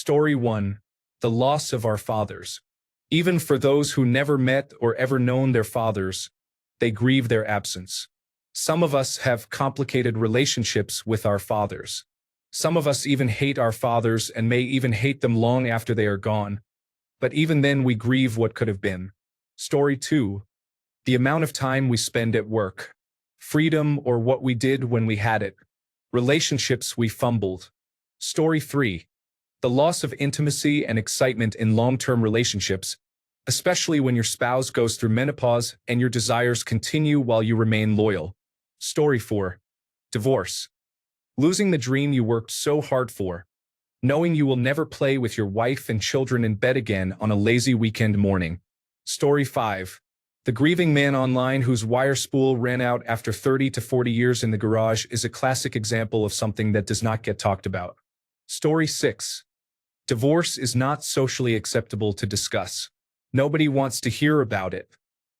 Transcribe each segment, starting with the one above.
Story 1. The Loss of Our Fathers. Even for those who never met or ever known their fathers, they grieve their absence. Some of us have complicated relationships with our fathers. Some of us even hate our fathers and may even hate them long after they are gone. But even then we grieve what could have been. Story 2. The amount of time we spend at work. Freedom or what we did when we had it. Relationships we fumbled. Story 3. The loss of intimacy and excitement in long-term relationships, especially when your spouse goes through menopause and your desires continue while you remain loyal. Story 4. Divorce. Losing the dream you worked so hard for. Knowing you will never play with your wife and children in bed again on a lazy weekend morning. Story 5. The grieving man online whose wire spool ran out after 30 to 40 years in the garage is a classic example of something that does not get talked about. Story 6. Divorce is not socially acceptable to discuss. Nobody wants to hear about it.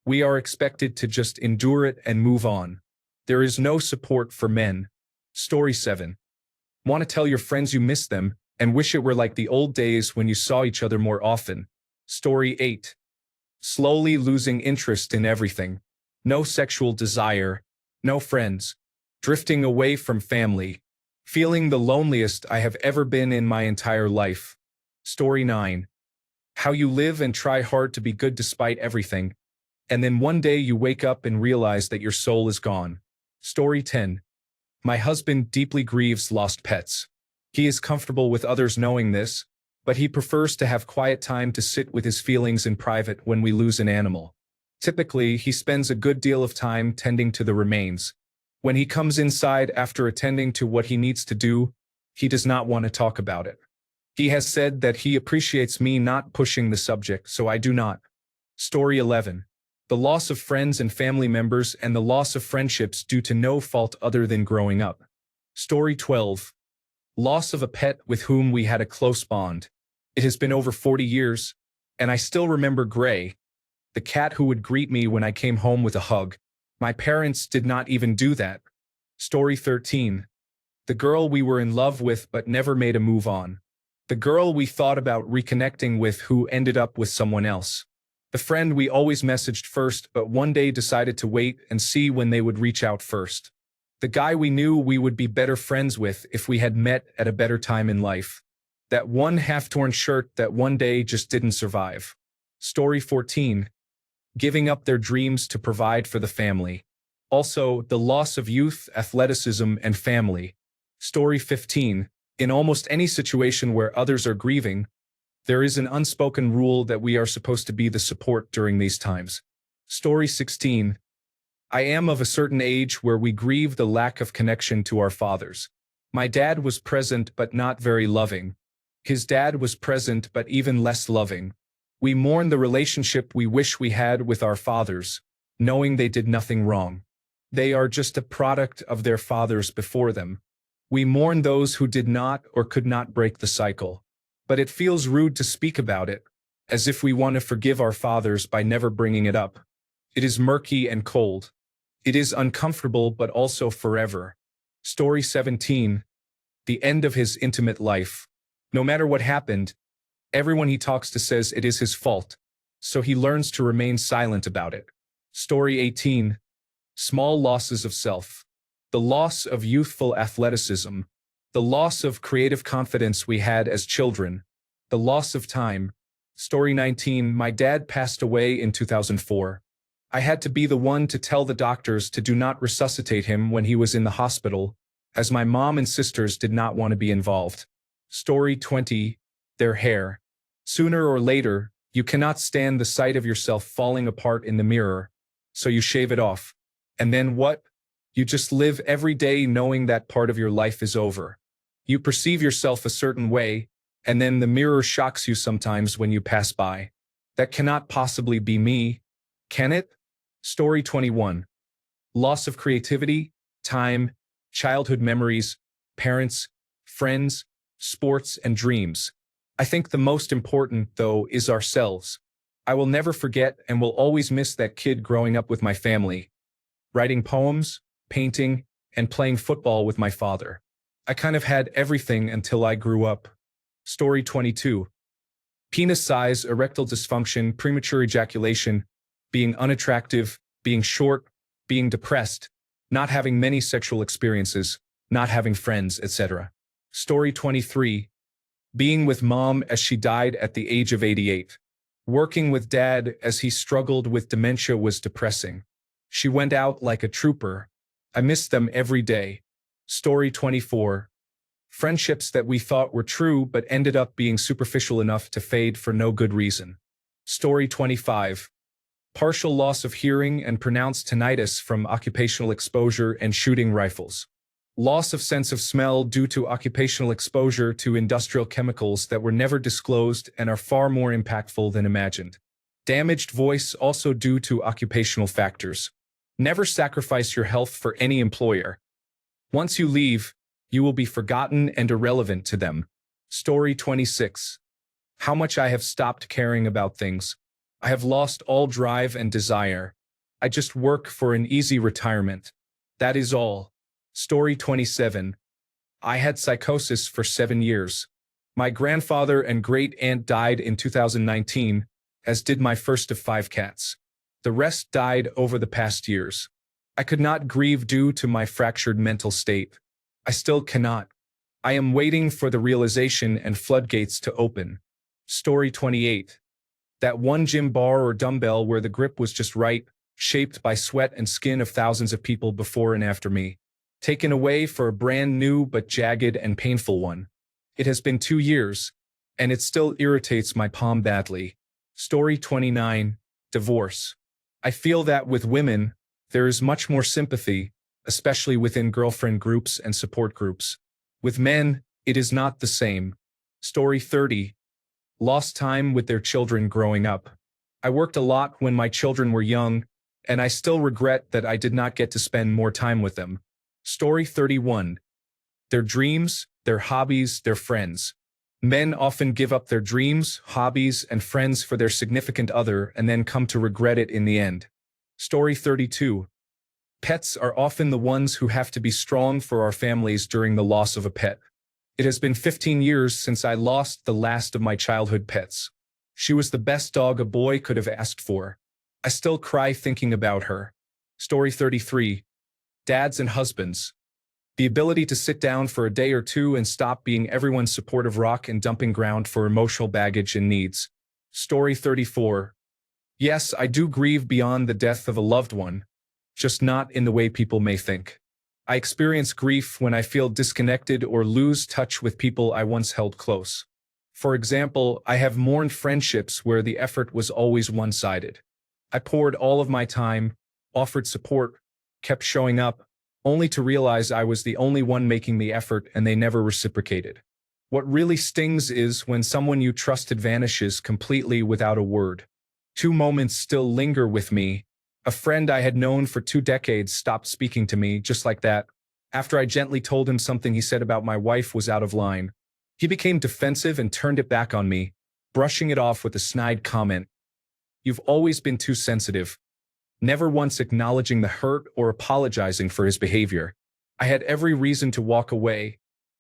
We are expected to just endure it and move on. There is no support for men. Story 7. Want to tell your friends you miss them and wish it were like the old days when you saw each other more often. Story 8. Slowly losing interest in everything. No sexual desire. No friends. Drifting away from family. Feeling the loneliest I have ever been in my entire life. Story 9. How you live and try hard to be good despite everything, and then one day you wake up and realize that your soul is gone. Story 10. My husband deeply grieves lost pets. He is comfortable with others knowing this, but he prefers to have quiet time to sit with his feelings in private when we lose an animal. Typically, he spends a good deal of time tending to the remains. When he comes inside after attending to what he needs to do, he does not want to talk about it. He has said that he appreciates me not pushing the subject, so I do not. Story 11. The loss of friends and family members and the loss of friendships due to no fault other than growing up. Story 12. Loss of a pet with whom we had a close bond. It has been over 40 years, and I still remember Gray, the cat who would greet me when I came home with a hug. My parents did not even do that. Story 13. The girl we were in love with but never made a move on. The girl we thought about reconnecting with who ended up with someone else. The friend we always messaged first but one day decided to wait and see when they would reach out first. The guy we knew we would be better friends with if we had met at a better time in life. That one half-torn shirt that one day just didn't survive. Story 14. Giving up their dreams to provide for the family. Also, the loss of youth, athleticism, and family. Story 15. In almost any situation where others are grieving, there is an unspoken rule that we are supposed to be the support during these times. Story 16. I am of a certain age where we grieve the lack of connection to our fathers. My dad was present but not very loving. His dad was present but even less loving. We mourn the relationship we wish we had with our fathers, knowing they did nothing wrong. They are just a product of their fathers before them. We mourn those who did not or could not break the cycle. But it feels rude to speak about it, as if we want to forgive our fathers by never bringing it up. It is murky and cold. It is uncomfortable but also forever. Story 17. The end of his intimate life. No matter what happened, everyone he talks to says it is his fault, so he learns to remain silent about it. Story 18. Small losses of self. The loss of youthful athleticism. The loss of creative confidence we had as children. The loss of time. Story 19. My dad passed away in 2004. I had to be the one to tell the doctors to do not resuscitate him when he was in the hospital, as my mom and sisters did not want to be involved. Story 20. Their hair. Sooner or later, you cannot stand the sight of yourself falling apart in the mirror, so you shave it off. And then what? You just live every day knowing that part of your life is over. You perceive yourself a certain way, and then the mirror shocks you sometimes when you pass by. That cannot possibly be me, can it? Story 21. Loss of creativity, time, childhood memories, parents, friends, sports, and dreams. I think the most important, though, is ourselves. I will never forget and will always miss that kid growing up with my family, writing poems, painting, and playing football with my father. I kind of had everything until I grew up. Story 22. Penis size, erectile dysfunction, premature ejaculation, being unattractive, being short, being depressed, not having many sexual experiences, not having friends, etc. Story 23. Being with mom as she died at the age of 88. Working with dad as he struggled with dementia was depressing. She went out like a trooper. I miss them every day. Story 24. Friendships that we thought were true but ended up being superficial enough to fade for no good reason. Story 25. Partial loss of hearing and pronounced tinnitus from occupational exposure and shooting rifles. Loss of sense of smell due to occupational exposure to industrial chemicals that were never disclosed and are far more impactful than imagined. Damaged voice also due to occupational factors. Never sacrifice your health for any employer. Once you leave, you will be forgotten and irrelevant to them. Story 26. How much I have stopped caring about things. I have lost all drive and desire. I just work for an easy retirement. That is all. Story 27. I had psychosis for 7 years. My grandfather and great-aunt died in 2019, as did my first of 5 cats. The rest died over the past years. I could not grieve due to my fractured mental state. I still cannot. I am waiting for the realization and floodgates to open. Story 28. That one gym bar or dumbbell where the grip was just right, shaped by sweat and skin of thousands of people before and after me. Taken away for a brand new but jagged and painful one. It has been 2 years, and it still irritates my palm badly. Story 29. Divorce. I feel that with women, there is much more sympathy, especially within girlfriend groups and support groups. With men, it is not the same. Story 30. Lost time with their children growing up. I worked a lot when my children were young, and I still regret that I did not get to spend more time with them. Story 31. Their dreams, their hobbies, their friends. Men often give up their dreams, hobbies, and friends for their significant other and then come to regret it in the end. Story 32. Pets are often the ones who have to be strong for our families during the loss of a pet. It has been 15 years since I lost the last of my childhood pets. She was the best dog a boy could have asked for. I still cry thinking about her. Story 33. Dads and husbands. The ability to sit down for a day or two and stop being everyone's supportive rock and dumping ground for emotional baggage and needs. Story 34. Yes, I do grieve beyond the death of a loved one, just not in the way people may think. I experience grief when I feel disconnected or lose touch with people I once held close. For example, I have mourned friendships where the effort was always one-sided. I poured all of my time, offered support, kept showing up, only to realize I was the only one making the effort and they never reciprocated. What really stings is when someone you trusted vanishes completely without a word. 2 moments still linger with me. A friend I had known for 2 decades stopped speaking to me just like that. After I gently told him something he said about my wife was out of line, he became defensive and turned it back on me, brushing it off with a snide comment. You've always been too sensitive. Never once acknowledging the hurt or apologizing for his behavior. I had every reason to walk away,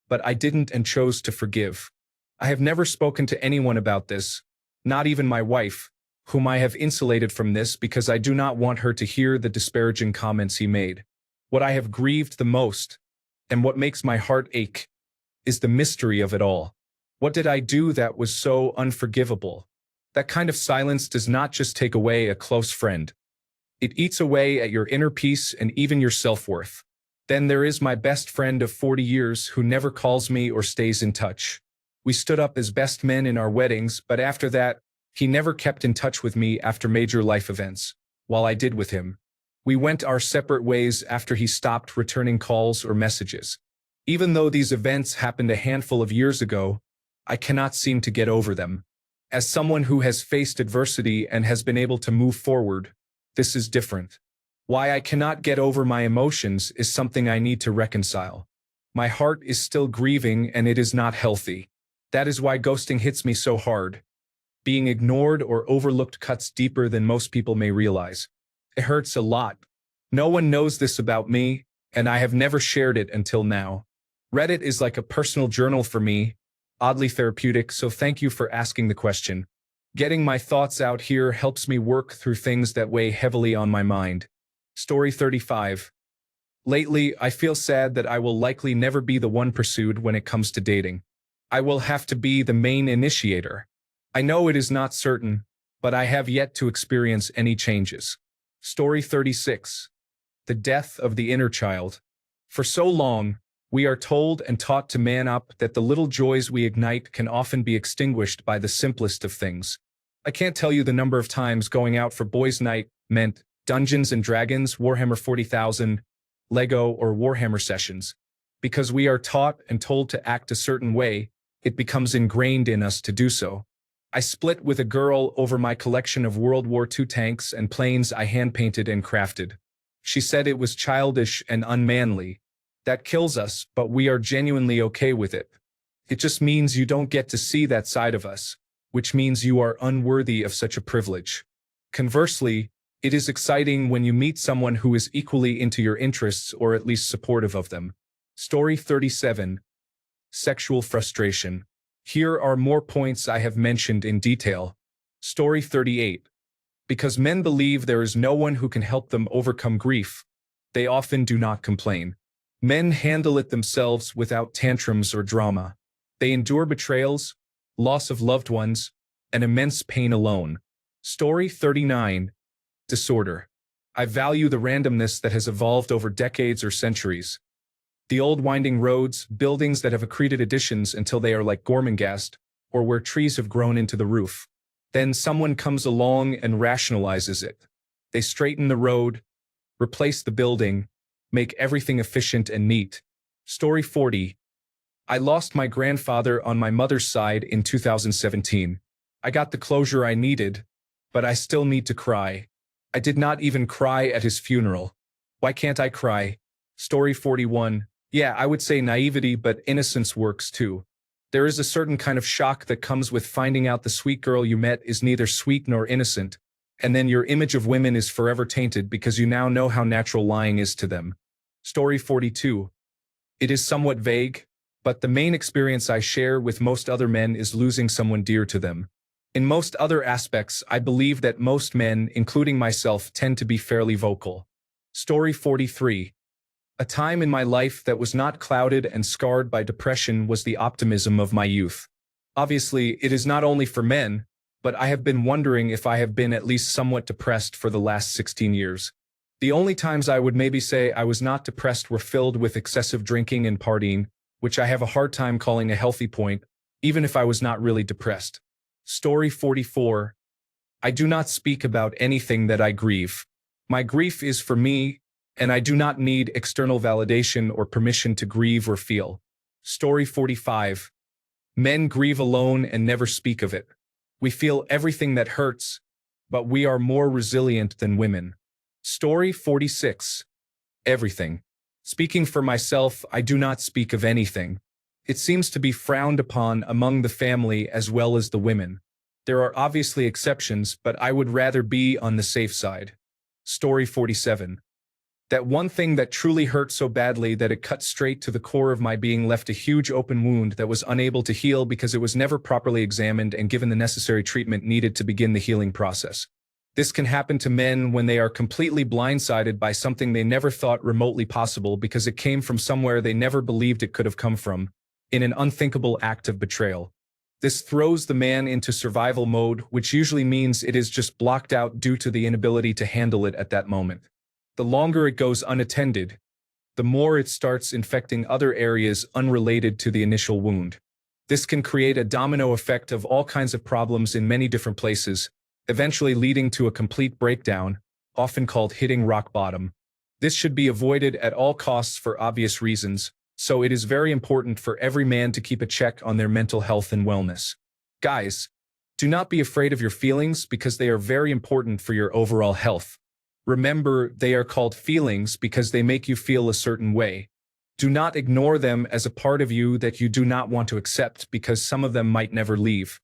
but I didn't and chose to forgive. I have never spoken to anyone about this, not even my wife, whom I have insulated from this because I do not want her to hear the disparaging comments he made. What I have grieved the most, and what makes my heart ache, is the mystery of it all. What did I do that was so unforgivable? That kind of silence does not just take away a close friend. It eats away at your inner peace and even your self-worth. Then there is my best friend of 40 years who never calls me or stays in touch. We stood up as best men in our weddings, but after that, he never kept in touch with me after major life events, while I did with him. We went our separate ways after he stopped returning calls or messages. Even though these events happened a handful of years ago, I cannot seem to get over them. As someone who has faced adversity and has been able to move forward, this is different. Why I cannot get over my emotions is something I need to reconcile. My heart is still grieving and it is not healthy. That is why ghosting hits me so hard. Being ignored or overlooked cuts deeper than most people may realize. It hurts a lot. No one knows this about me, and I have never shared it until now. Reddit is like a personal journal for me, oddly therapeutic, so thank you for asking the question. Getting my thoughts out here helps me work through things that weigh heavily on my mind. Story 35. Lately, I feel sad that I will likely never be the one pursued when it comes to dating. I will have to be the main initiator. I know it is not certain, but I have yet to experience any changes. Story 36. The death of the inner child. For so long, we are told and taught to man up, that the little joys we ignite can often be extinguished by the simplest of things. I can't tell you the number of times going out for boys' night meant Dungeons and Dragons, Warhammer 40,000, Lego, or Warhammer sessions. Because we are taught and told to act a certain way, it becomes ingrained in us to do so. I split with a girl over my collection of World War II tanks and planes I hand-painted and crafted. She said it was childish and unmanly. That kills us, but we are genuinely okay with it. It just means you don't get to see that side of us, which means you are unworthy of such a privilege. Conversely, it is exciting when you meet someone who is equally into your interests or at least supportive of them. Story 37. Sexual frustration. Here are more points I have mentioned in detail. Story 38. Because men believe there is no one who can help them overcome grief, they often do not complain. Men handle it themselves without tantrums or drama. They endure betrayals, loss of loved ones, and immense pain alone. Story 39. Disorder. I value the randomness that has evolved over decades or centuries. The old winding roads, buildings that have accreted additions until they are like Gormenghast, or where trees have grown into the roof. Then someone comes along and rationalizes it. They straighten the road, replace the building, make everything efficient and neat. Story 40. I lost my grandfather on my mother's side in 2017. I got the closure I needed, but I still need to cry. I did not even cry at his funeral. Why can't I cry? Story 41. Yeah, I would say naivety, but innocence works too. There is a certain kind of shock that comes with finding out the sweet girl you met is neither sweet nor innocent, and then your image of women is forever tainted because you now know how natural lying is to them. Story 42. It is somewhat vague, but the main experience I share with most other men is losing someone dear to them. In most other aspects, I believe that most men, including myself, tend to be fairly vocal. Story 43. A time in my life that was not clouded and scarred by depression was the optimism of my youth. Obviously, it is not only for men, but I have been wondering if I have been at least somewhat depressed for the last 16 years. The only times I would maybe say I was not depressed were filled with excessive drinking and partying, which I have a hard time calling a healthy point, even if I was not really depressed. Story 44. I do not speak about anything that I grieve. My grief is for me, and I do not need external validation or permission to grieve or feel. Story 45. Men grieve alone and never speak of it. We feel everything that hurts, but we are more resilient than women. Story 46. Everything. Speaking for myself, I do not speak of anything. It seems to be frowned upon among the family as well as the women. There are obviously exceptions, but I would rather be on the safe side. Story 47. That one thing that truly hurt so badly that it cut straight to the core of my being left a huge open wound that was unable to heal because it was never properly examined and given the necessary treatment needed to begin the healing process. This can happen to men when they are completely blindsided by something they never thought remotely possible because it came from somewhere they never believed it could have come from, in an unthinkable act of betrayal. This throws the man into survival mode, which usually means it is just blocked out due to the inability to handle it at that moment. The longer it goes unattended, the more it starts infecting other areas unrelated to the initial wound. This can create a domino effect of all kinds of problems in many different places, eventually leading to a complete breakdown, often called hitting rock bottom. This should be avoided at all costs for obvious reasons, so it is very important for every man to keep a check on their mental health and wellness. Guys, do not be afraid of your feelings because they are very important for your overall health. Remember, they are called feelings because they make you feel a certain way. Do not ignore them as a part of you that you do not want to accept because some of them might never leave.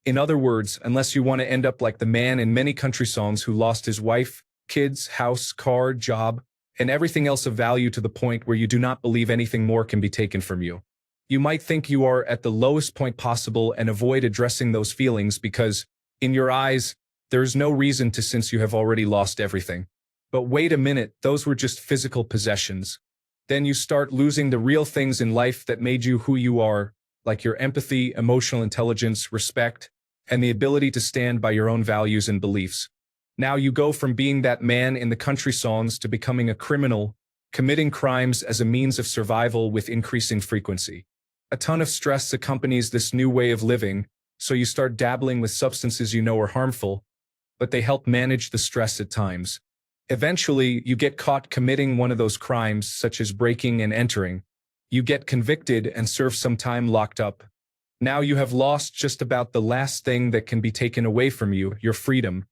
In other words, unless you want to end up like the man in many country songs who lost his wife, kids, house, car, job, and everything else of value to the point where you do not believe anything more can be taken from you. You might think you are at the lowest point possible and avoid addressing those feelings because, in your eyes, there is no reason to since you have already lost everything. But wait a minute, those were just physical possessions. Then you start losing the real things in life that made you who you are, like your empathy, emotional intelligence, respect, and the ability to stand by your own values and beliefs. Now you go from being that man in the country songs to becoming a criminal, committing crimes as a means of survival with increasing frequency. A ton of stress accompanies this new way of living, so you start dabbling with substances you know are harmful, but they help manage the stress at times. Eventually, you get caught committing one of those crimes, such as breaking and entering. You get convicted and serve some time locked up. Now you have lost just about the last thing that can be taken away from you, your freedom.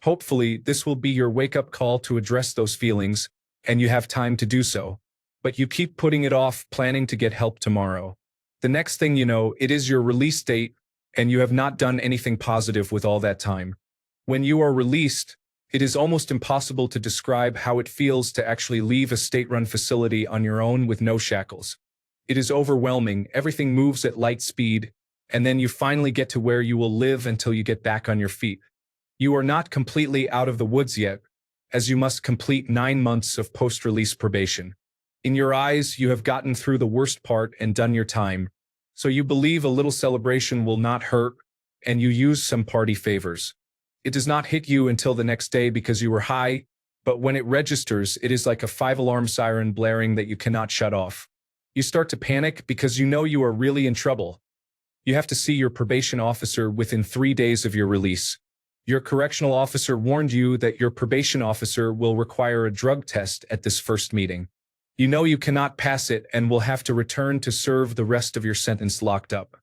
Hopefully, this will be your wake-up call to address those feelings, and you have time to do so. But you keep putting it off, planning to get help tomorrow. The next thing you know, it is your release date, and you have not done anything positive with all that time. When you are released, it is almost impossible to describe how it feels to actually leave a state-run facility on your own with no shackles. It is overwhelming, everything moves at light speed, and then you finally get to where you will live until you get back on your feet. You are not completely out of the woods yet, as you must complete 9 months of post-release probation. In your eyes, you have gotten through the worst part and done your time, so you believe a little celebration will not hurt, and you use some party favors. It does not hit you until the next day because you were high, but when it registers, it is like a 5-alarm siren blaring that you cannot shut off. You start to panic because you know you are really in trouble. You have to see your probation officer within 3 days of your release. Your correctional officer warned you that your probation officer will require a drug test at this first meeting. You know you cannot pass it and will have to return to serve the rest of your sentence locked up.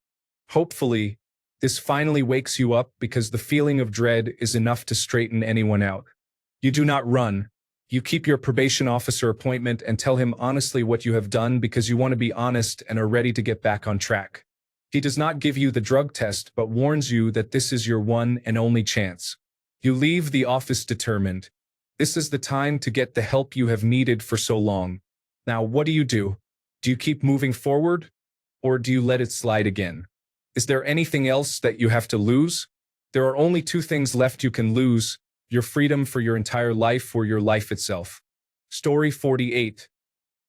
Hopefully, this finally wakes you up because the feeling of dread is enough to straighten anyone out. You do not run. You keep your probation officer appointment and tell him honestly what you have done because you want to be honest and are ready to get back on track. He does not give you the drug test but warns you that this is your one and only chance. You leave the office determined. This is the time to get the help you have needed for so long. Now, what do? Do you keep moving forward? Or do you let it slide again? Is there anything else that you have to lose? There are only 2 things left you can lose: your freedom for your entire life or your life itself. Story 48.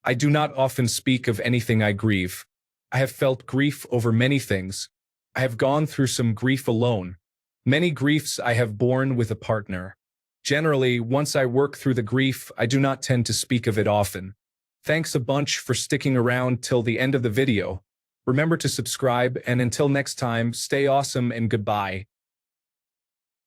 I do not often speak of anything I grieve. I have felt grief over many things. I have gone through some grief alone. Many griefs I have borne with a partner. Generally, once I work through the grief, I do not tend to speak of it often. Thanks a bunch for sticking around till the end of the video. Remember to subscribe, and until next time, stay awesome and goodbye.